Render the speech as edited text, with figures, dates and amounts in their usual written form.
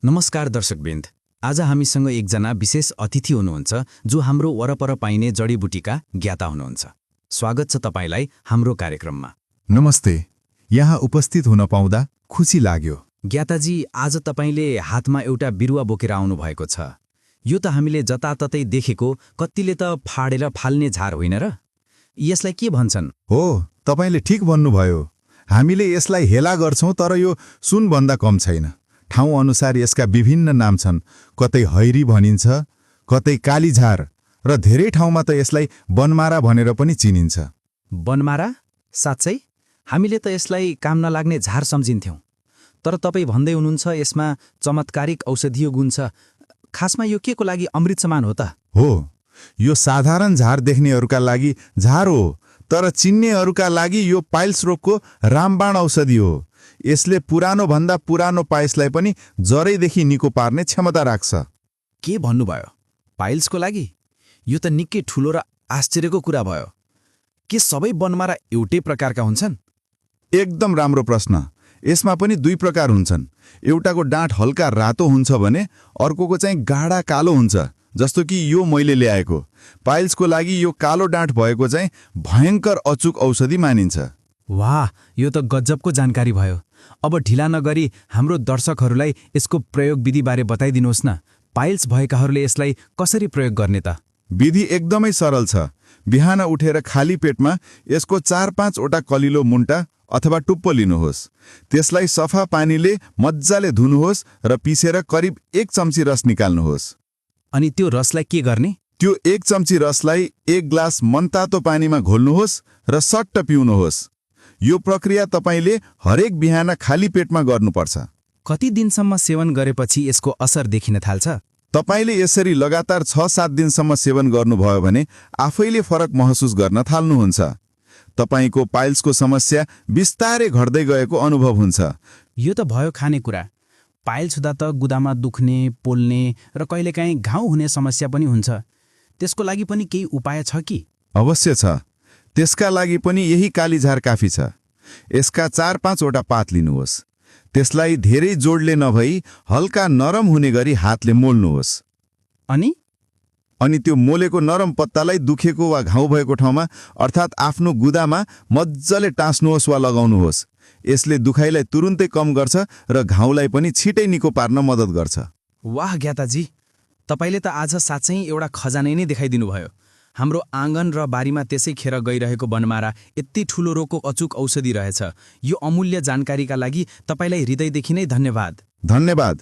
नमस्कार दर्शकवृन्द। आज हामीसँग एकजना विशेष अतिथि हुनुहुन्छ जो हाम्रो वरपर पाइने जडीबुटीका ज्ञाता हुनुहुन्छ। स्वागत छ तपाईलाई हाम्रो कार्यक्रममा। नमस्ते, यहाँ उपस्थित हुन पाउँदा खुसी लाग्यो। ज्ञाताजी, आज तपाईले हातमा एउटा बिरुवा बोकेर आउनु भएको छ। यो त हामीले जताततै देखेको, कतिले त फाडेर फाल्ने झार होइन र? यसलाई के भन्छन्? हो, तपाईले ठिक भन्नुभयो। हामीले यसलाई हेला गर्छौं, तर यो सुनभन्दा कम छैन। ठाउँ अनुसार यसका विभिन्न नाम छन्। कतै हैरी भनिन्छ, कतै कालीझार र धेरै ठाउँमा त यसलाई बनमारा भनेर पनि चिनिन्छ। बनमारा? साँच्चै? हामीले त यसलाई काम नलाग्ने झार सम्झिन्थ्यौं। तर तपाईँ भन्दै हुनुहुन्छ यसमा चमत्कारिक औषधीय गुण छ। खासमा यो के को लागि अमृत समान हो त? हो, यो साधारण झार देख्नेहरूका लागि झार हो, तर चिन्नेहरूका लागि यो पाइल्स रोगको रामबाण औषधि हो। यसले पुरानो भन्दा पुरानो पाइल्सलाई पनि जरैदेखि निको पार्ने क्षमता राख्छ। के भन्नुभयो? पाइल्सको लागि? यो त निकै ठूलो र आश्चर्यको कुरा भयो। के सबै बनमारा एउटै प्रकारका हुन्छन्? एकदम राम्रो प्रश्न। यसमा पनि दुई प्रकार हुन्छन्। एउटाको डाँठ हल्का रातो हुन्छ भने अर्कोको चाहिँ गाढा कालो हुन्छ, जस्तो कि यो मैले ल्याएको। पाइल्सको लागि यो कालो डाँठ भएको चाहिँ भयंकर अचूक औषधि मानिन्छ। वाह, यो त गजबको जानकारी भयो। अब ढिला नगरी हाम्रो दर्शकहरूलाई यसको प्रयोग विधिबारे बताइदिनुहोस् न। पाइल्स भएकाहरूले यसलाई कसरी प्रयोग गर्ने त? विधि एकदमै सरल छ। बिहान उठेर खाली पेटमा यसको 4-5 वटा कलिलो मुन्टा अथवा टुप्पो लिनुहोस्। त्यसलाई सफा पानीले मज्जाले धुनुहोस् र पिसेर करिब 1 चम्ची रस निकाल्नुहोस्। अनि त्यो रसलाई के गर्ने? त्यो 1 चम्ची रसलाई 1 ग्लास मनतातो पानीमा घोल्नुहोस् र सट्ट पिउनुहोस्। यो प्रक्रिया तपाईले हरेक बिहान खाली पेटमा गर्नुपर्छ। कति दिनसम्म सेवन गरेपछि यसको असर देखिन थाल्छ? तपाईले यसरी लगातार 6-7 दिनसम्म सेवन गर्नुभयो भने आफैले फरक महसुस गर्न थाल्नुहुन्छ। तपाईको पाइल्सको समस्या बिस्तारै घट्दै गएको अनुभव हुन्छ। यो त भयो खानेकुरा। पाइल्स हुँदा त गुदामा दुख्ने, पोल्ने र कहिलेकाहीँ घाउ हुने समस्या पनि हुन्छ। त्यसको लागि पनि केही उपाय छ कि? अवश्य छ। त्यसका लागि पनि यही कालीझार काफी छ। यसका 4-5 वटा पात लिनुहोस्। त्यसलाई धेरै जोडले नभई हल्का नरम हुने गरी हातले मोल्नुहोस्। अनि त्यो मोलेको नरम पत्तालाई दुखेको वा घाउ भएको ठाउँमा अर्थात् आफ्नो गुदामा मज्जाले टाँस्नुहोस् वा लगाउनुहोस्। यसले दुखाइलाई तुरुन्तै कम गर्छ र घाउलाई पनि छिटै निको पार्न मद्दत गर्छ। वाह ज्ञाताजी, तपाईले त आज साँच्चै एउटा खजानै नै देखाइदिनु भयो। हाम्रो आँगन र बारीमा त्यसै खेर गइरहेको बनमारा यति ठूलो रोगको अचूक औषधि रहेछ। यो अमूल्य जानकारीका लागि तपाईलाई हृदयदेखि नै धन्यवाद। धन्यवाद।